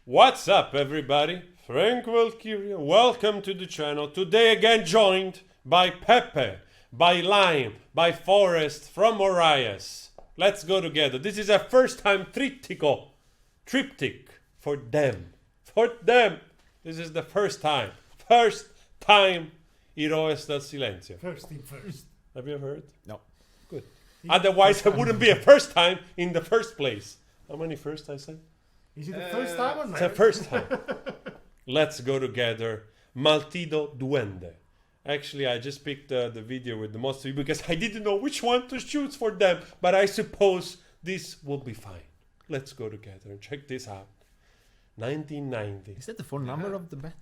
What's up, everybody? Frank Valkyria. Welcome to the channel. Today again joined by Pepe, by Lime, by Forrest from Orias. Let's go together. This is a first time triptych for them. For them. This is the first time. First time Héroes del Silencio. First thing first. Have you ever heard? No. Good. Otherwise, it wouldn't be a first time in the first place. How many first I said? Is it the first time or not? It's the first time. Let's go together. Maldito Duende. Actually, I just picked the video with the most views because I didn't know which one to choose for them. But I suppose this will be fine. Let's go together and check this out. 1990. Is that the phone number of the band?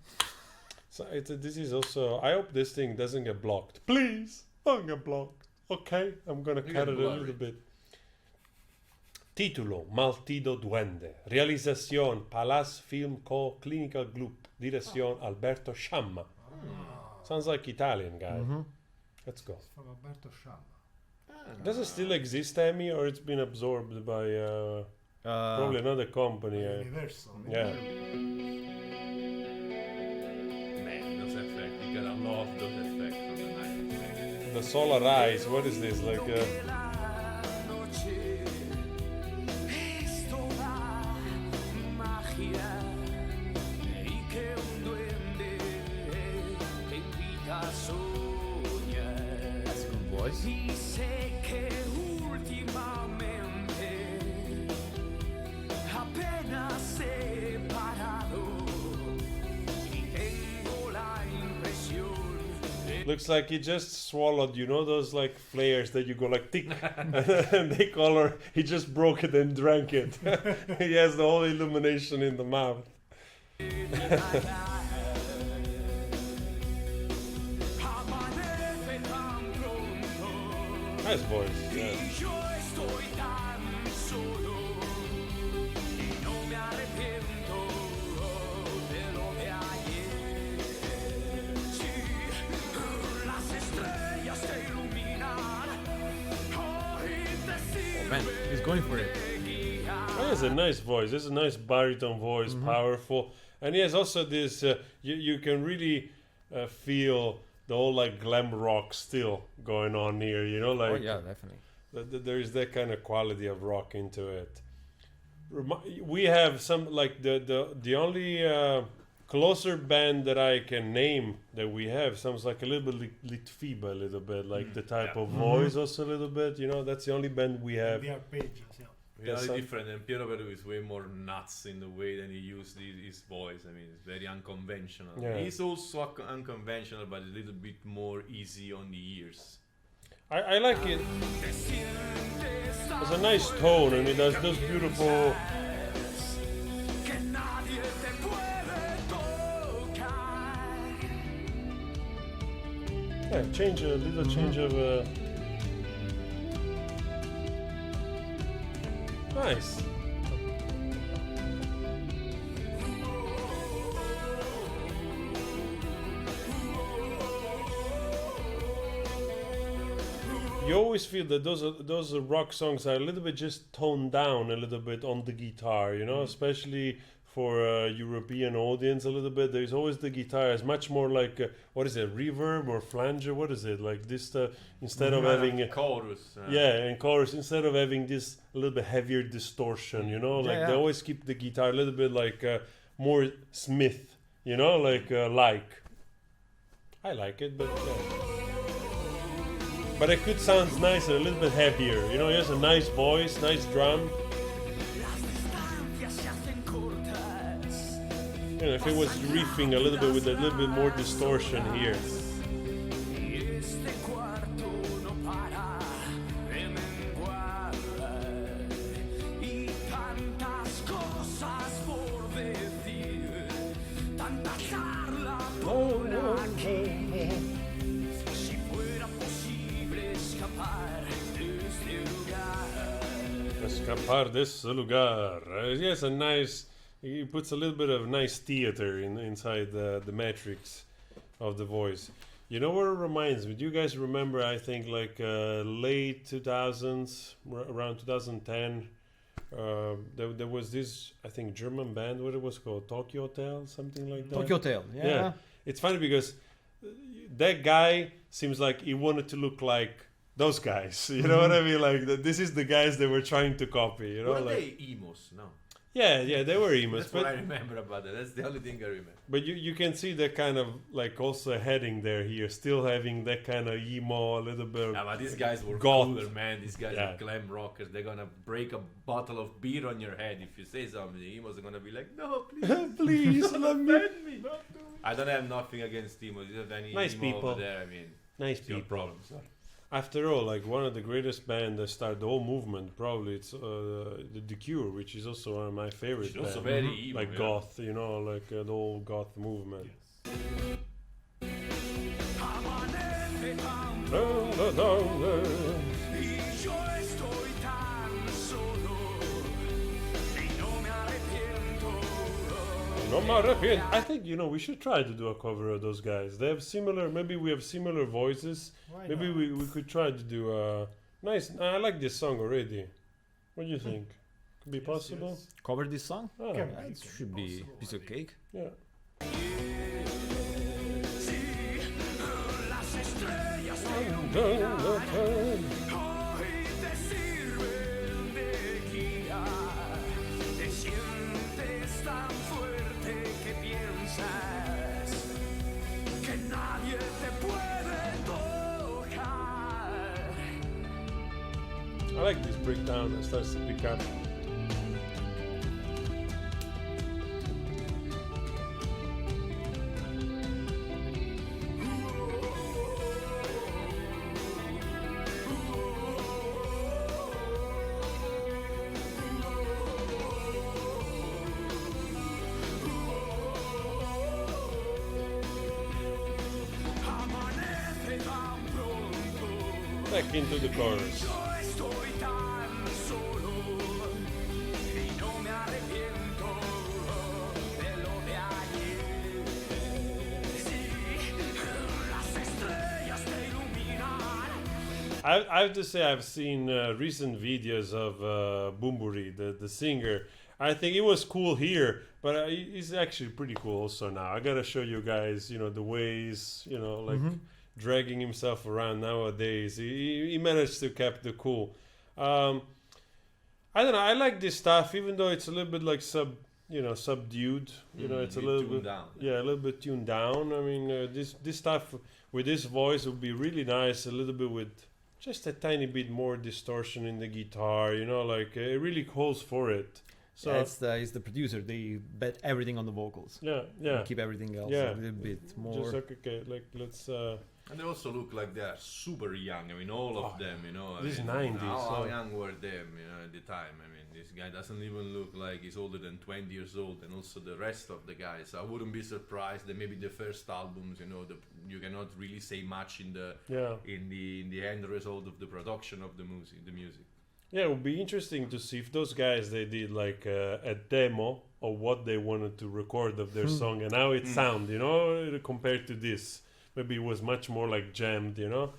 So this is also... I hope this thing doesn't get blocked. Please, don't get blocked. Okay, I'm gonna cut it a little bit. Título, Maldito Duende. Realización, Palace Film Co. Clinical Group. Dirección, Alberto Sciamma. Sounds like Italian guy. Let's go. From Alberto Sciamma. Does it still exist, Emmy, or it's been absorbed by probably another company? Universal. Yeah. Man, those effects. You gotta love those effects from the 90s. The solar eyes, what is this? Like That's a good voice. Dice que últimamente apenas separado y tengo la impresión. looks like he just swallowed, you know those like flares that you go like tick and they color, he just broke it and drank it. He has the whole illumination in the mouth. Amanece tan pronto Nice voice. y Yeah. yo estoy tan solo y no me arrepiento de lo de ayer. Sí, las estrellas te iluminan, hoy te Oh man, he's going for it. Oh, he has a nice voice. It's a nice baritone voice, powerful, and he has also this. You can really feel the whole like glam rock still going on here. You know, like Oh yeah, definitely. there is that kind of quality of rock into it. We have some like the only closer band that I can name that we have sounds like a little bit Litfiba, a little bit like the type of voice also a little bit. You know, that's the only band we have. The arpeggios, yeah. Really some- different, and Piero Pelù is way more nuts in the way that he used his voice. I mean, it's very unconventional. Yeah. He's also unconventional, but a little bit more easy on the ears. I like it. It's a nice tone, and it does those beautiful. que nadie te puede tocar. Yeah, change a little change of. Nice. You always feel that those rock songs are a little bit just toned down a little bit on the guitar, you know, especially for a European audience a little bit. There's always the guitar is much more like what is it, reverb or flanger? What is it like this? Instead of having chorus. yeah, and chorus instead of having this a little bit heavier distortion, you know, like Yeah, they yeah. always keep the guitar a little bit like more Smith, you know, like. I like it, but yeah. But it could sound nicer, a little bit heavier. You know, he has a nice voice, nice drum. Las distancias se hacen cortas. You know, if it was riffing a little bit with a little bit more distortion here. Y este cuarto no para de menguar. Y tantas cosas por decir, tanta charla por aquí. Si fuera posible escapar de este lugar. Escapar de ese lugar. He has a nice. He puts a little bit of nice theater inside the matrix of the voice. You know what it reminds me? Do you guys remember? I think like late 2000s, around 2010, There was this, I think, German band. What it was called, Tokyo Hotel, something like that. Tokyo Hotel. Yeah. Yeah. It's funny because that guy seems like he wanted to look like those guys. You know what I mean? Like this is the guys they were trying to copy. You know, Were like they emos? No. yeah, they were emos, That's what I but remember about that. That's the only thing I remember. you can see that kind of like also heading there here, still having that kind of emo, a little bit. Yeah, but these guys were Goth. cooler, man. These guys Yeah. are glam rockers. They're gonna break a bottle of beer on your head if you say something. The emos are gonna be like, no, please, Please let me. offend me. I don't have nothing against emos. If you have any Nice emo people. over there, I mean, Nice it's your people. problem. Sorry. After all, like one of the greatest bands that started the whole movement, probably it's the Cure, which is also one of my favorite Which is also bands. very emo, Like yeah. goth, you know, like the whole goth movement. Amanece tan y yo estoy tan solo y no me arrepiento. I think we should try to do a cover of those guys. They have similar. Maybe we have similar voices. Why Maybe not? we could try to do a nice. I like this song already. What do you think? Could be possible. yes. Cover this song? Ah, Can Yeah, be, it can should be be possible, piece I of think. cake. yeah. Sí, las estrellas te iluminan. Hoy te sirven de guía. Te sientes tan fuerte que piensas que nadie te puede tocar. I like this breakdown that starts to pick up. Amanece tan pronto. Back into the chorus. Yo estoy tan solo y no me arrepiento de lo de ayer. Sí, las estrellas te iluminan. I have to say I've seen recent videos of Bumburi, the singer. I think it was cool here, but he's actually pretty cool also now. I gotta show you guys, the ways, like dragging himself around nowadays. He managed to keep the cool. I don't know. I like this stuff, even though it's a little bit like subdued. It's a bit little tuned bit down. yeah, a little bit tuned down. I mean, this stuff with this voice would be really nice. A little bit with just a tiny bit more distortion in the guitar. Like it really calls for it. So Yeah, it's the producer. They bet everything on the vocals. yeah. And keep everything else Yeah. a little bit more. Just like okay, like let's. And they also look like they are super young. I mean, all of them, I This is mean, 90s, How so- young were them, at the time? I mean, this guy doesn't even look like he's older than 20 years old, and also the rest of the guys. I wouldn't be surprised that maybe the first albums, you cannot really say much in the Yeah. in the end result of the production of the music. Yeah, it would be interesting to see if those guys they did like a demo of what they wanted to record of their song and how it sound, compared to this. Maybe it was much more like jammed, And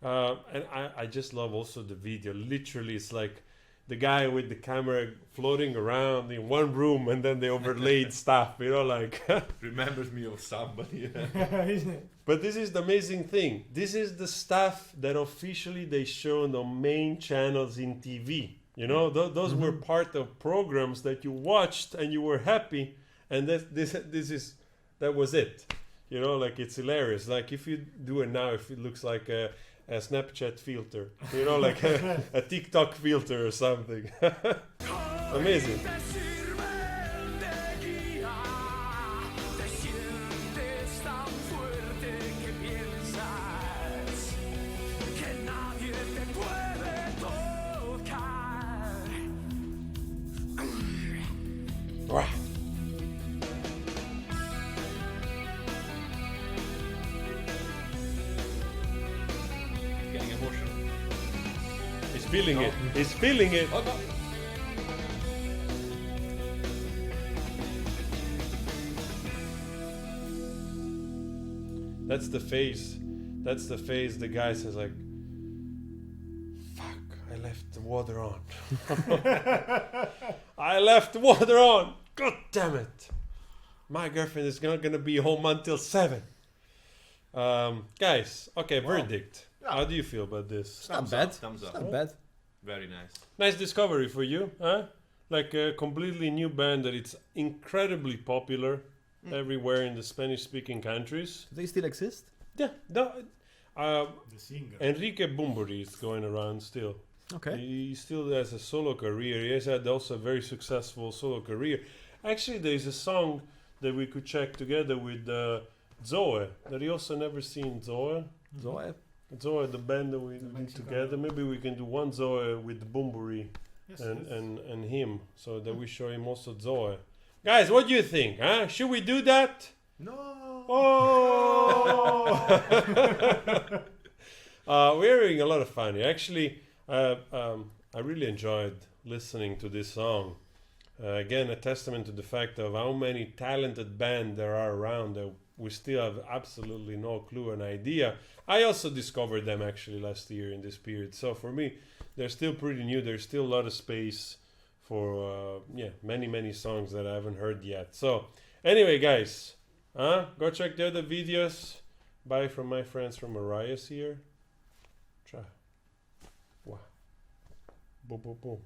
I just love also the video. Literally, it's like the guy with the camera floating around in one room, and then they overlaid stuff, like. Remembers me of somebody. Isn't it? But this is the amazing thing. This is the stuff that officially they shown on main channels in TV. Those were part of programs that you watched and you were happy, and that was it. Like it's hilarious. Like if you do it now, if it looks like a Snapchat filter, like a TikTok filter or something. Amazing. Te sirven de guía. Te sientes tan fuerte que piensas que nadie te puede tocar. Getting emotional. He's feeling it. He's feeling it. Oh, no. That's the phase. That's the phase the guy says like, fuck, I left water on. I left water on. God damn it. My girlfriend is not gonna be home until 7. Guys, okay, verdict. How do you feel about this? It's not bad. Thumbs It's up. not bad. Very nice. Nice discovery for you, huh? Like a completely new band that it's incredibly popular everywhere in the Spanish-speaking countries. Do they still exist? Yeah, The singer. Enrique Bumburi is going around still. Okay. He still has a solo career. He has had also a very successful solo career. Actually, there is a song that we could check together with Zoe. That he also never seen Zoe. Zoe. Zoe, the band that we did Mexican together. Maybe we can do one Zoe with Bumburi Yes, and, yes. and him, so that we show him also Zoe. Guys, what do you think? Huh? Should we do that? No. Oh! We're having a lot of fun here. Actually, I really enjoyed listening to this song. Again, a testament to the fact of how many talented bands there are around that we still have absolutely no clue and idea. I also discovered them actually last year in this period. So for me, they're still pretty new. There's still a lot of space for many songs that I haven't heard yet. So anyway, guys, go check the other videos. Bye from my friends from Arias here. Ciao. Wow. Boom, boom, boom.